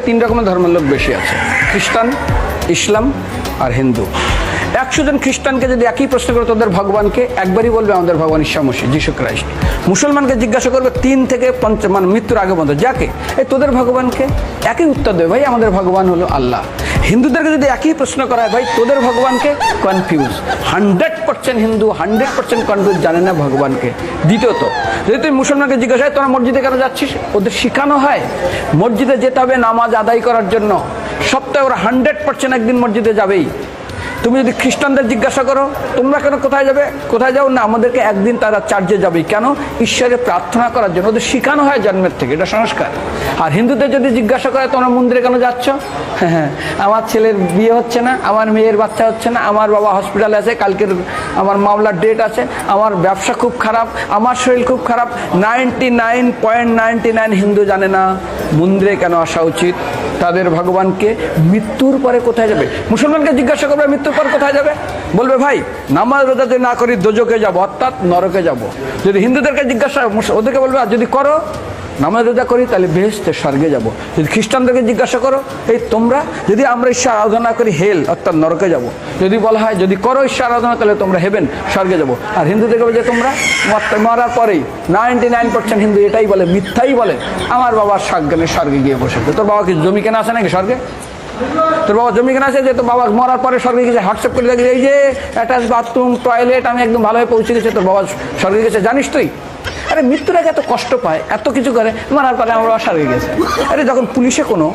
তিন রকমের ধর্মের লোক বেশি আছে, খ্রিস্টান, ইসলাম আর হিন্দু। 100 জন খ্রিস্টানকে যদি একই প্রশ্ন করে তোদের ভগবানকে, একবারই বলবে আমাদের ভগবান ঈসা মসীহ, যিশু ক্রাইস্ট। মুসলমানকে জিজ্ঞাসা করবে 3 থেকে 5 মানে মৃত্যুর আগে পর্যন্ত, যাকে এই তোদের ভগবানকে, একই উত্তর দেবে, ভাই আমাদের ভগবান হলো আল্লাহ। হিন্দুদেরকে যদি একই প্রশ্ন করা হয়, ভাই তোদের ভগবানকে, কনফিউজ। 100% হিন্দু 100% কনফিউজ, জানে না ভগবানকে। দ্বিতীয়ত, যদি তুই মুসলমানকে জিজ্ঞাসা হয় তোরা মসজিদে কেন যাচ্ছিস, ওদের শেখানো হয় মসজিদে যেতে হবে নামাজ আদায় করার জন্য। সপ্তাহে ওরা 100% একদিন মসজিদে যাবেই। তুমি যদি খ্রিস্টানদের জিজ্ঞাসা করো তোমরা কেন কোথায় যাবে, কোথায় যাও না, আমাদেরকে একদিন তারা চার্চে যাবে। কেন? ঈশ্বরে প্রার্থনা করার জন্য, ওদের শেখানো হয় জন্মের থেকে, এটা সংস্কার। আর হিন্দুদের যদি জিজ্ঞাসা করে তোমরা মন্দিরে কেন যাচ্ছ, হ্যাঁ আমার ছেলের বিয়ে হচ্ছে না, আমার মেয়ের বাচ্চা হচ্ছে না, আমার বাবা হসপিটালে আছে, কালকের আমার মামলার ডেট আছে, আমার ব্যবসা খুব খারাপ, আমার শরীর খুব খারাপ। 99.99 হিন্দু জানে না মন্দিরে কেন আসা উচিত, তাদের ভগবানকে মৃত্যুর পরে কোথায় যাবে। মুসলমানকে জিজ্ঞাসা করবে মৃত্যুর পর কোথায় যাবে, বলবে ভাই নামাজ রোজা যদি না করি দোজকে যাব, অর্থাৎ নরকে যাব। যদি হিন্দুদেরকে জিজ্ঞাসা, ওদেরকে বলবে আর যদি করো নামাজ রোজা করি তাহলে বেহেশতে স্বর্গে যাব। যদি খ্রিস্টানদেরকে জিজ্ঞাসা করো, এই তোমরা যদি আমরা ঈশ্বর আরাধনা করি হেল অর্থাৎ নরকে যাব। যদি বলা হয় যদি করো ঈশ্বর আরাধনা তাহলে তোমরা হেভেন স্বর্গে যাব। আর হিন্দুদেরকে বলে যে তোমরা মরার পরেই 99% হিন্দু এটাই বলে, মিথ্যাই বলে, আমার বাবার স্বজ্ঞানে স্বর্গে গিয়ে বসে। তোর বাবা কি জমি কেনা আছে নাকি স্বর্গে? তোর বাবা জমি কেনা আছে যে তোর বাবা মরার পরে স্বর্গে গেছে, হোয়াটসঅ্যাপ করে দেখি এই যে অ্যাটাচ বাথরুম টয়লেট আমি একদম ভালোভাবে পৌঁছে গেছে, তোর বাবা স্বর্গে গেছে, জানিস তুই? আরে মৃত্যুর আগে এত কষ্ট পায়, এত কিছু করে, মারার পরে আমার বাবা স্বর্গে গেছে। আরে যখন পুলিশে কোনো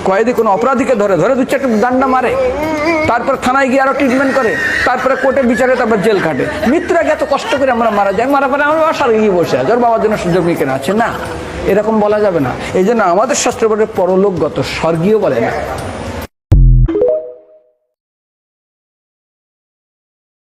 কয়েদি কোনো অপরাধীকে ধরে 2-4 ডান্ডা মারে, তারপর থানায় গিয়ে আরো ট্রিটমেন্ট করে, তারপরে কোর্টে বিচারে, তারপর জেল কাটে। মৃত্যুর আগে এত কষ্ট করে আমরা মারা যাই, মারার পরে আমার বাবা স্বর্গে গিয়ে বসে আছে, ওর বাবার জন্য জমি কেনা আছে না, এরকম বলা যাবে না। এই জন্য আমাদের শাস্ত্র বলে পরলোকগত, স্বর্গীয় বলে না।